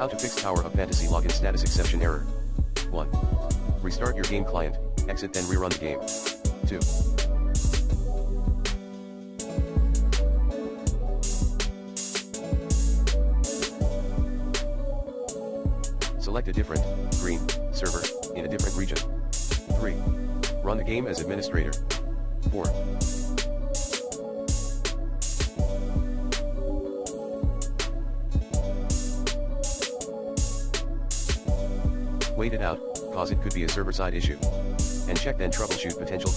How to fix Tower of Fantasy login status exception error. 1. Restart your game client, exit then rerun the game. 2. Select a different, green, server, in a different region. 3. Run the game as administrator. 4. Wait it out, cause it could be a server-side issue. And check then troubleshoot potential.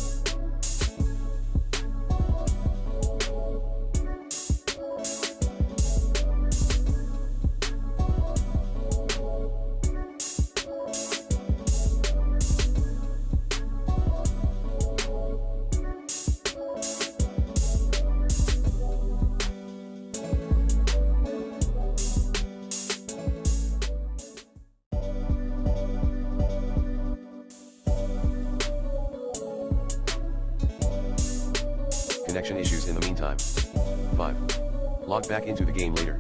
Connection issues in the meantime. 5. Log back into the game later.